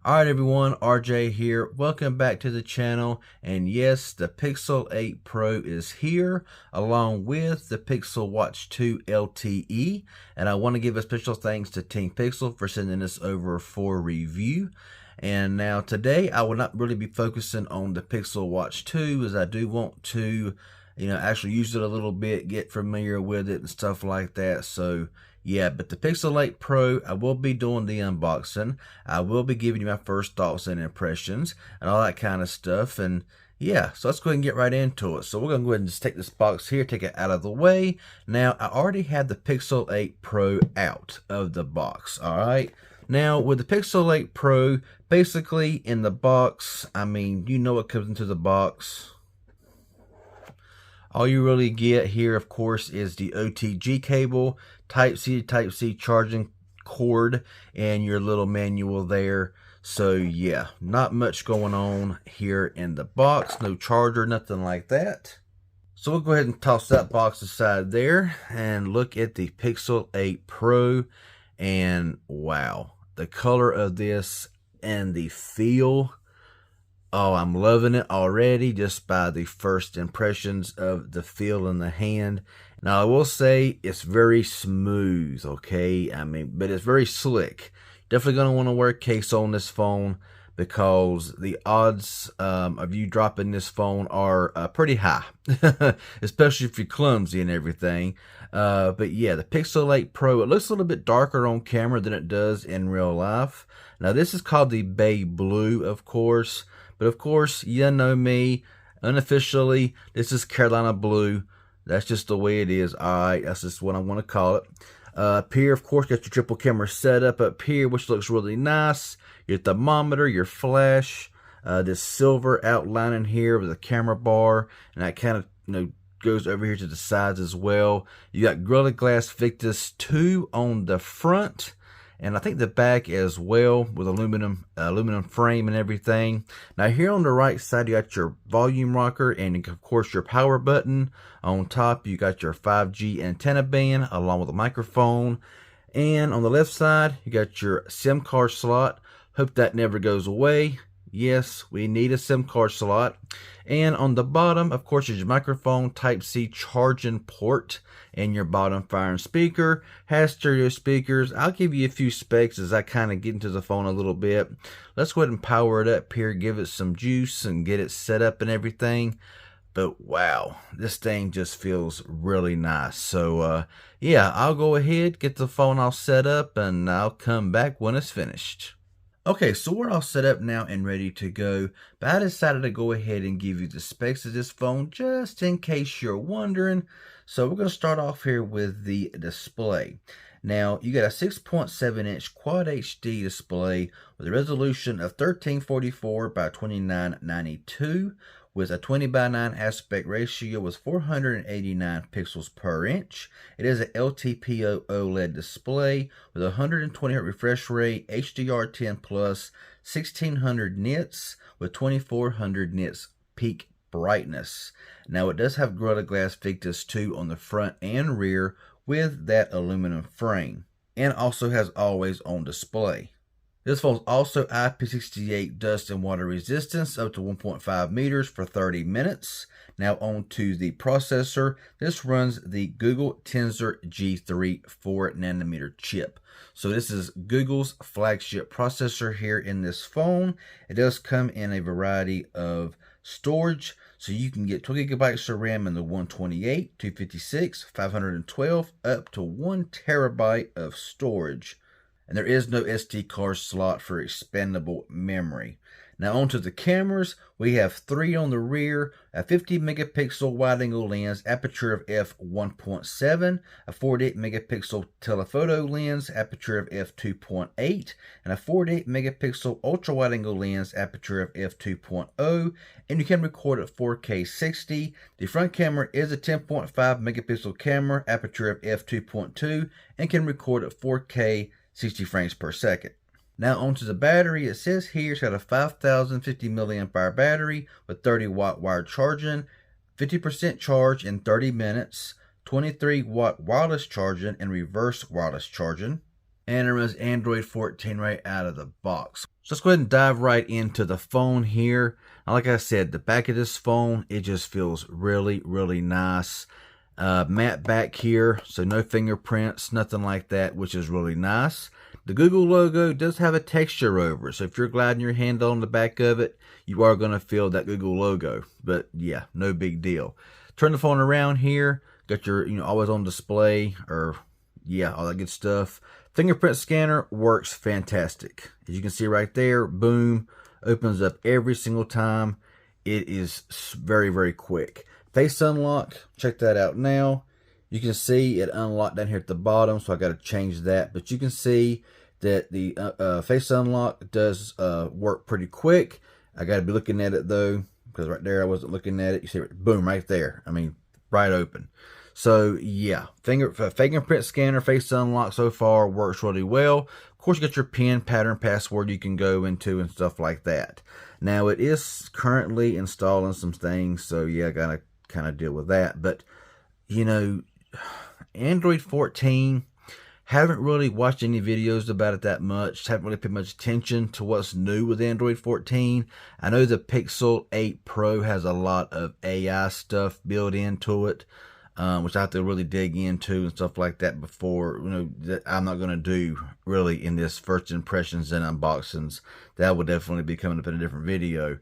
Alright everyone, RJ here. Welcome back to the channel. And yes, the Pixel 8 Pro is here along with the Pixel Watch 2 LTE. And I want to give a special thanks to teampixel for sending this over for review. And now today I will not really be focusing on the Pixel Watch 2 as I do want to actually use it a little bit, get familiar with it and stuff like that. So yeah, but the Pixel 8 Pro, I will be doing the unboxing. I will be giving you my first thoughts and impressions and all that kind of stuff. And yeah, so let's go ahead and get right into it. So we're going to go ahead and just take this box here, take it out of the way. Now, I already had the Pixel 8 Pro out of the box, all right? Now, with the Pixel 8 Pro, basically in the box, I mean, you know what comes into the box. All you really get here, of course, is the OTG cable, Type-C to Type-C charging cord, and your little manual there. So yeah, not much going on here in the box. No charger, nothing like that. So we'll go ahead and toss that box aside there and look at the Pixel 8 Pro. And wow, the color of this and the feel. Oh, I'm loving it already just by the first impressions of the feel in the hand. Now, I will say it's very smooth, okay? I mean, but it's very slick. Definitely going to want to wear a case on this phone because the odds of you dropping this phone are pretty high, especially if you're clumsy and everything. But yeah, the Pixel 8 Pro, it looks a little bit darker on camera than it does in real life. Now, this is called the Bay Blue, of course. But of course, you know me, unofficially, this is Carolina Blue. That's just the way it is. Alright, that's just what I want to call it. Up here, of course, got your triple camera setup up here, which looks really nice. Your thermometer, your flash, this silver outline in here with a camera bar, and that kind of, goes over here to the sides as well. You got Gorilla Glass Victus 2 on the front. And I think the back as well with aluminum frame and everything. Now here on the right side, you got your volume rocker and of course your power button. On top, you got your 5G antenna band along with a microphone. And on the left side, you got your SIM card slot. Hope that never goes away. Yes, we need a SIM card slot. And on the bottom, of course, is your microphone, Type-C charging port, and your bottom firing speaker. Has stereo speakers. I'll give you a few specs as I kind of get into the phone a little bit. Let's go ahead and power it up here, give it some juice, and get it set up and everything. But wow, this thing just feels really nice. So yeah, I'll go ahead, get the phone all set up, and I'll come back when it's finished. Okay, so we're all set up now and ready to go, but I decided to go ahead and give you the specs of this phone just in case you're wondering. So we're going to start off here with the display. Now, you got a 6.7-inch Quad HD display with a resolution of 1344 by 2992 with a 20:9 aspect ratio with 489 pixels per inch. It is an LTPO OLED display with 120 Hz refresh rate, HDR10 plus, 1600 nits with 2400 nits peak brightness. Now it does have Gorilla Glass Victus 2 on the front and rear with that aluminum frame, and also has always on display. This phone's also IP68 dust and water resistance up to 1.5 meters for 30 minutes. Now on to the processor. This runs the Google Tensor G3 4nm chip. So this is Google's flagship processor here in this phone. It does come in a variety of storage. So you can get 12 gigabytes of RAM in the 128, 256, 512, up to 1 terabyte of storage. And there is no SD card slot for expandable memory. Now onto the cameras, we have 3 on the rear, a 50 megapixel wide-angle lens, aperture of f1.7, a 48 megapixel telephoto lens, aperture of f2.8, and a 48 megapixel ultra-wide-angle lens, aperture of f2.0, and you can record at 4K 60. The front camera is a 10.5 megapixel camera, aperture of f2.2, and can record at 4K 60 frames per second. Now onto the battery. It says here it's got a 5050 milliamp hour battery with 30 watt wired charging, 50% charge in 30 minutes, 23 watt wireless charging and reverse wireless charging. and it runs Android 14 right out of the box. So let's go ahead and dive right into the phone here. Now, like I said, the back of this phone, it just feels really, really nice. Matte back here, so no fingerprints, nothing like that, which is really nice. The Google logo does have a texture over it, so if you're gliding your hand on the back of it, you are going to feel that Google logo. But yeah, no big deal. Turn the phone around here, got your always on display, or yeah, all that good stuff. Fingerprint scanner works fantastic. As you can see right there, boom, opens up every single time. It is very, very quick. Face unlock, check that out now. You can see it unlocked down here at the bottom, so I got to change that. But you can see that the face unlock does work pretty quick. I got to be looking at it though, because right there I wasn't looking at it. You see, boom, right there. I mean, right open. So yeah, fingerprint scanner, face unlock so far works really well. Of course, you got your PIN, pattern, password you can go into and stuff like that. Now it is currently installing some things, so yeah, I gotta kind of deal with that. But Android 14, haven't really watched any videos about it that much. Haven't really paid much attention to what's new with Android 14. I know the Pixel 8 Pro has a lot of AI stuff built into it, which I have to really dig into and stuff like that before, that I'm not going to do really in this first impressions and unboxings. That will definitely be coming up in a different video.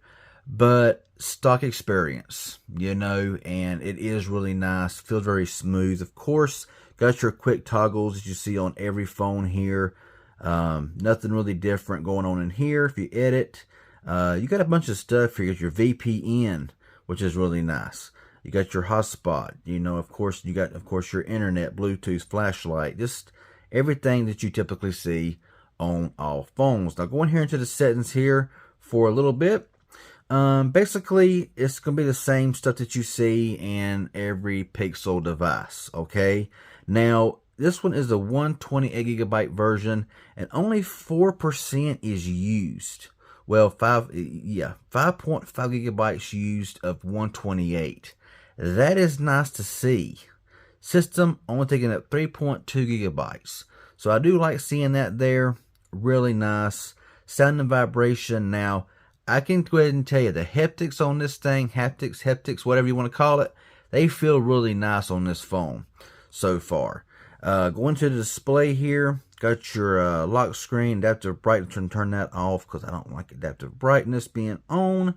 But stock experience, and it is really nice. Feels very smooth. Of course, got your quick toggles that you see on every phone here. Nothing really different going on in here. If you edit, you got a bunch of stuff here. You got your VPN, which is really nice. You got your hotspot, of course, you got, your internet, Bluetooth, flashlight, just everything that you typically see on all phones. Now, going here into the settings here for a little bit. Basically, it's going to be the same stuff that you see in every Pixel device, okay? Now, this one is a 128GB version, and only 4% is used. Well, 5.5 gigabytes used of 128. That is nice to see. System only taking up 3.2 gigabytes. So I do like seeing that there. Really nice. Sound and vibration. Now, I can go ahead and tell you the haptics on this thing, haptics, whatever you want to call it, they feel really nice on this phone so far. Going to the display here, got your lock screen, adaptive brightness, turn that off because I don't like adaptive brightness being on.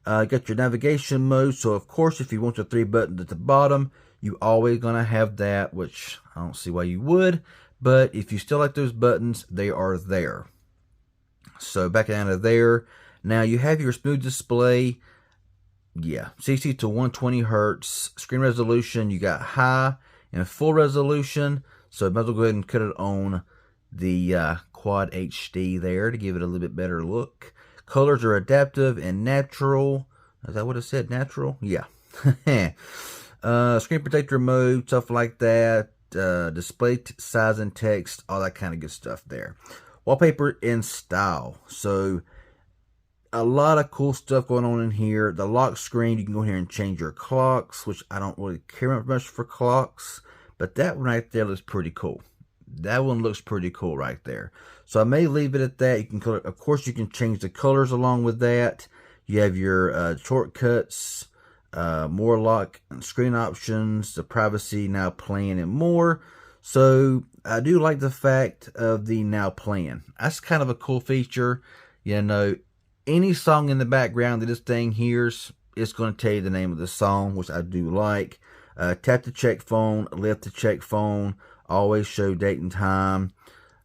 Got your navigation mode, so of course if you want your 3 buttons at the bottom, you always going to have that, which I don't see why you would, but if you still like those buttons, they are there. So back out of there. Now you have your smooth display, yeah, 60 to 120 hertz, screen resolution, you got high and full resolution, so I might as well go ahead and cut it on the Quad HD there to give it a little bit better look. Colors are adaptive and natural. Is that what it said, natural? Yeah. Screen protector mode, stuff like that, display size and text, all that kind of good stuff there. Wallpaper and style, so a lot of cool stuff going on in here. The lock screen, you can go here and change your clocks, which I don't really care much for clocks, but that one right there looks pretty cool. That one looks pretty cool right there. So I may leave it at that. You can color, of course, you can change the colors along with that. You have your shortcuts, more lock and screen options, the privacy, now playing, and more. So I do like the fact of the now playing. That's kind of a cool feature. Any song in the background that this thing hears, it's going to tell you the name of the song, which I do like. Tap to check phone, lift to check phone, always show date and time,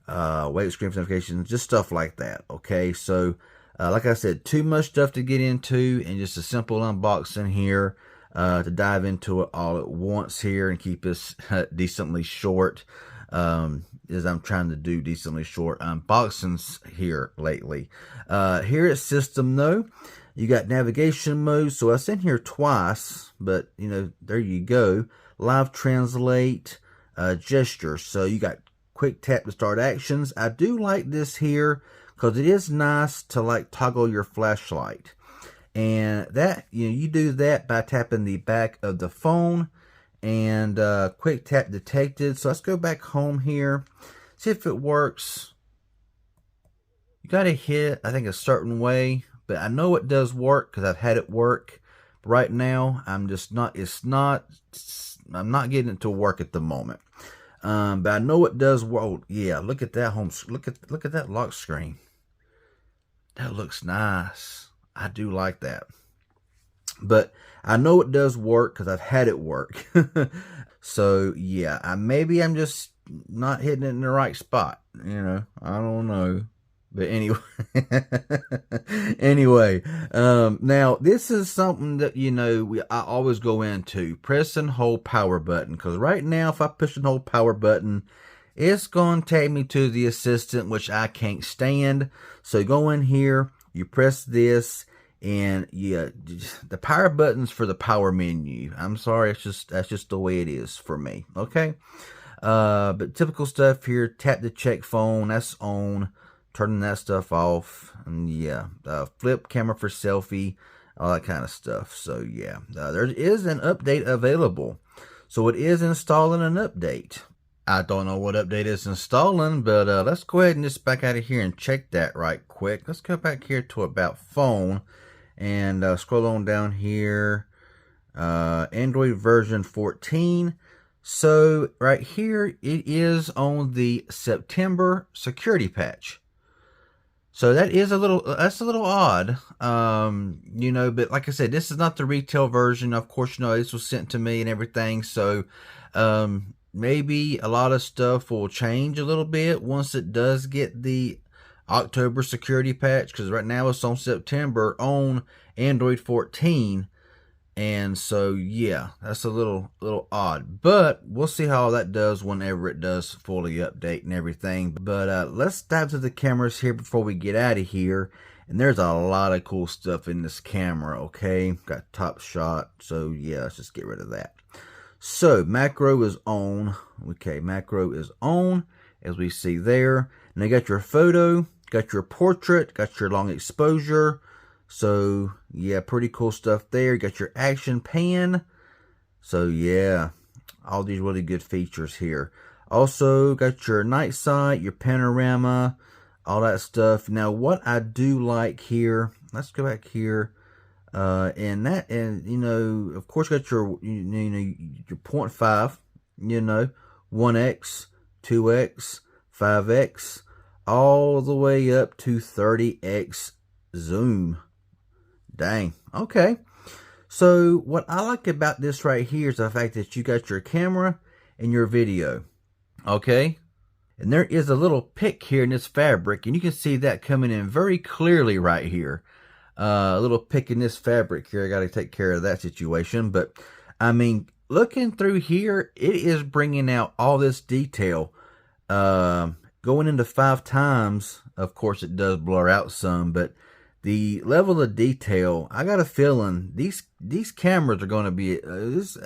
wait screen notifications, just stuff like that. Okay, so like I said, too much stuff to get into, and just a simple unboxing here to dive into it all at once here and keep this decently short. As I'm trying to do decently short unboxings here lately. Here at system though, you got navigation mode. So I sent here twice, but there you go. Live translate, gesture. So you got quick tap to start actions. I do like this here because it is nice to like toggle your flashlight. And that, you do that by tapping the back of the phone. And quick tap detected. So let's go back home here. See if it works. You gotta hit, I think, a certain way, but I know it does work because I've had it work. But right now, I'm just not. I'm not getting it to work at the moment. But I know it does work. Oh, yeah, look at that home. Look at that lock screen. That looks nice. I do like that. But I know it does work because I've had it work. So yeah, maybe I'm just not hitting it in the right spot. I don't know. But anyway, now this is something that, I always go into, press and hold power button. Because right now, if I push and hold power button, it's going to take me to the assistant, which I can't stand. So go in here, you press this, and the power button's for the power menu. I'm sorry, that's just the way it is for me. Okay, but typical stuff here. Tap to check phone. That's on. Turning that stuff off, and flip camera for selfie, all that kind of stuff. So yeah, there is an update available. So it is installing an update. I don't know what update is installing, but let's go ahead and just back out of here and check that right quick. Let's go back here to About Phone and scroll on down here. Android version 14. So right here, it is on the September security patch. So that's a little odd, but like I said, this is not the retail version. Of course, this was sent to me and everything. So, maybe a lot of stuff will change a little bit once it does get the October security patch. Because right now it's on September on Android 14. And so, yeah, that's a little odd. But we'll see how that does whenever it does fully update and everything. But let's dive to the cameras here before we get out of here. And there's a lot of cool stuff in this camera, okay? Got top shot. So, yeah, let's just get rid of that. So, macro is on. Okay, macro is on, as we see there. And you got your photo, got your portrait, got your long exposure. So, yeah, pretty cool stuff there. You got your action pan. So, yeah, all these really good features here. Also, got your night sight, your panorama, all that stuff. Now, what I do like here, let's go back here. And of course, got your, your 0.5, 1x, 2x, 5x, all the way up to 30x zoom. Dang. Okay. So what I like about this right here is the fact that you got your camera and your video. Okay. And there is a little pick here in this fabric, and you can see that coming in very clearly right here. A little pick in this fabric here. I got to take care of that situation. But I mean, looking through here, it is bringing out all this detail. Going into 5 times, of course, it does blur out some, but the level of detail, I got a feeling these cameras are going to be these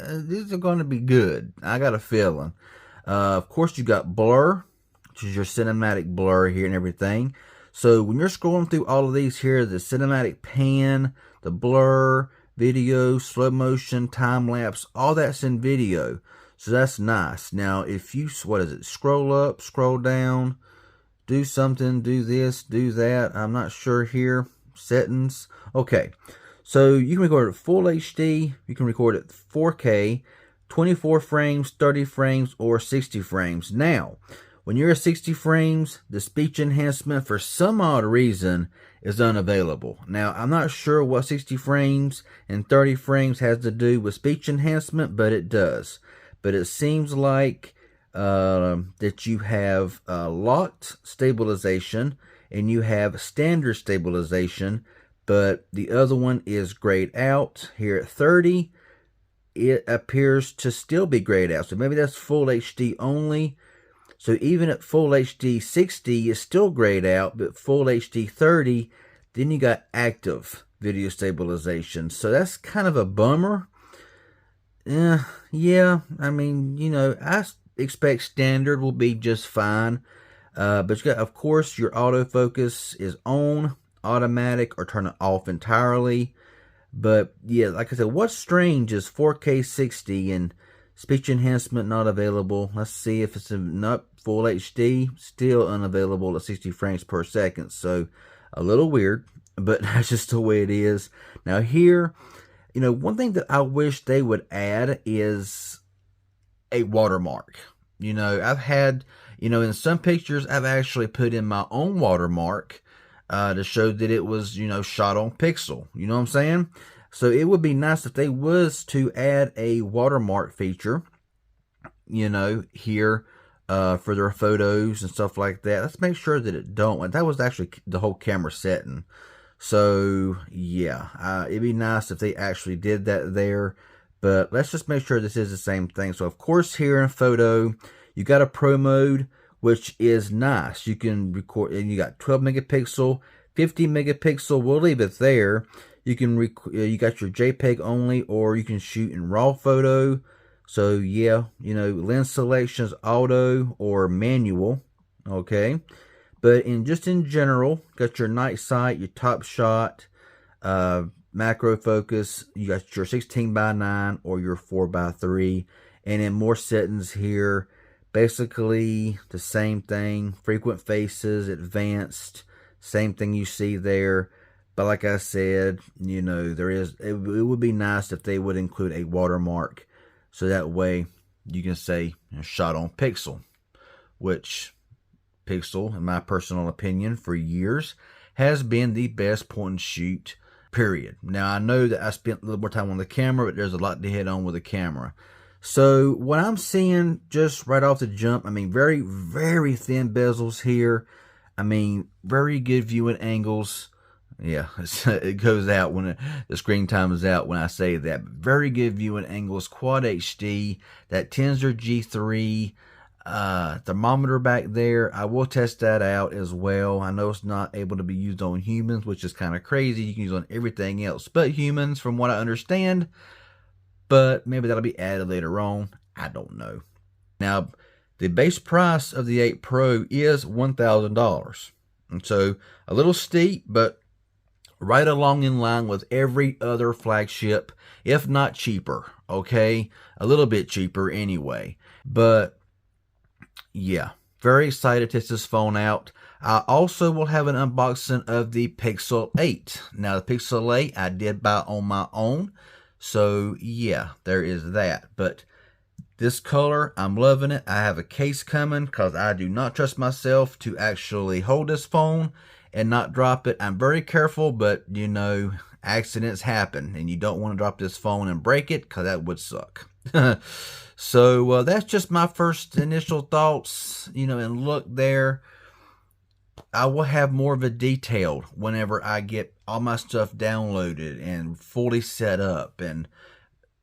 are going to be good. I got a feeling. Of course, you got blur, which is your cinematic blur here and everything. So when you're scrolling through all of these here, the cinematic pan, the blur, video, slow motion, time lapse, all that's in video. So that's nice. Now, if you scroll up, scroll down, do something, do this, do that. I'm not sure here. Settings. Okay, so you can record it full HD, you can record it 4K, 24 frames, 30 frames, or 60 frames. Now, when you're at 60 frames, the speech enhancement for some odd reason is unavailable. Now, I'm not sure what 60 frames and 30 frames has to do with speech enhancement, but it does. But it seems like that you have locked stabilization and you have standard stabilization, but the other one is grayed out. Here at 30, it appears to still be grayed out. So maybe that's full HD only. So even at full HD 60, it's still grayed out, but full HD 30, then you got active video stabilization. So that's kind of a bummer. Yeah, I mean, I expect standard will be just fine. But you got, of course, your autofocus is on, automatic, or turn it off entirely. But yeah, like I said, what's strange is 4K 60 and Speech enhancement not available. Let's see if it's not full HD. Still unavailable at 60 frames per second. So a little weird, but that's just the way it is. Now here, you know, one thing that I wish they would add is a watermark. You know, I've had, you know, in some pictures, I've actually put in my own watermark to show that it was, you know, shot on pixel. You know what I'm saying? So it would be nice if they was to add a watermark feature, you know, here for their photos and stuff like that. Let's make sure that it don't. That was actually the whole camera setting. So yeah, it'd be nice if they actually did that there. But let's just make sure this is the same thing. So of course here in photo, you got a pro mode, which is nice. You can record, and you got 12 megapixel, 50 megapixel. We'll leave it there. You can you got your JPEG only, or you can shoot in RAW photo. So yeah, you know, lens selections auto or manual. Okay, but just in general, got your night sight, your top shot, macro focus. You got your 16:9 or your 4:3, and in more settings here. Basically the same thing. Frequent faces, advanced, same thing you see there. But like I said, you know, it would be nice if they would include a watermark, so that way you can say, you know, shot on pixel, which pixel, in my personal opinion, for years has been the best point and shoot, period. Now I know that I spent a little more time on the camera, but there's a lot to hit on with the camera. So what I'm seeing just right off the jump, I mean, very, very thin bezels here. I mean, very good viewing angles. Yeah, it goes out when the screen time is out when I say that. Very good viewing angles, quad HD, that Tensor G3 thermometer back there. I will test that out as well. I know it's not able to be used on humans, which is kind of crazy. You can use on everything else but humans, from what I understand. But maybe that'll be added later on. I don't know. Now, the base price of the 8 Pro is $1,000. And so a little steep, but right along in line with every other flagship, if not cheaper. Okay, a little bit cheaper anyway. But yeah, very excited to test this phone out. I also will have an unboxing of the Pixel 8. Now, the Pixel 8 I did buy on my own. So yeah, there is that. But this color, I'm loving it. I have a case coming because I do not trust myself to actually hold this phone and not drop it. I'm very careful, but you know, accidents happen and you don't want to drop this phone and break it because that would suck. So that's just my first initial thoughts, you know, and look there. I will have more of a detailed whenever I get all my stuff downloaded and fully set up and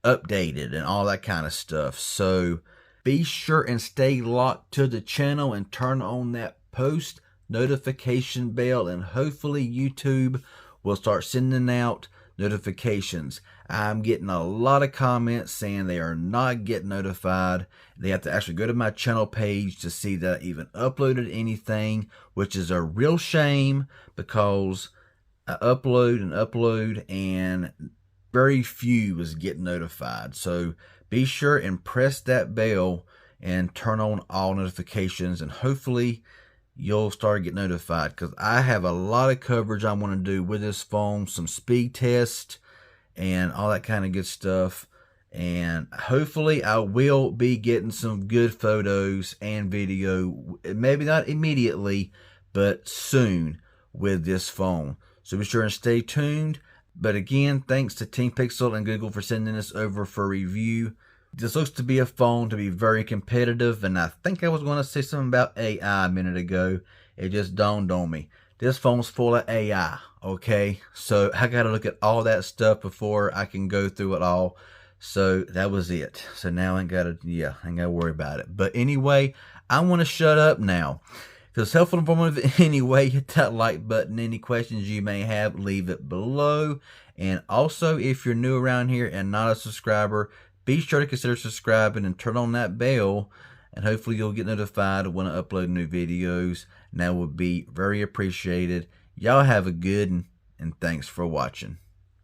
updated and all that kind of stuff. So be sure and stay locked to the channel and turn on that post notification bell, and hopefully YouTube will start sending out notifications. I'm getting a lot of comments saying they are not getting notified. They have to actually go to my channel page to see that I even uploaded anything, which is a real shame because I upload and very few is getting notified. So be sure and press that bell and turn on all notifications, and hopefully you'll start getting notified because I have a lot of coverage I want to do with this phone, some speed tests and all that kind of good stuff. And hopefully I will be getting some good photos and video, maybe not immediately, but soon with this phone. So be sure and stay tuned. But again, thanks to teampixel and Google for sending this over for review. This looks to be a phone to be very competitive, and I think I was going to say something about AI a minute ago. It just dawned on me. This phone's full of AI, okay? So I got to look at all that stuff before I can go through it all. So that was it. So now I ain't got to worry about it. But anyway, I want to shut up now. If it was helpful and informative anyway, hit that like button. Any questions you may have, leave it below. And also, if you're new around here and not a subscriber, be sure to consider subscribing and turn on that bell, and hopefully you'll get notified when I upload new videos, and that would be very appreciated. Y'all have a good one, and thanks for watching.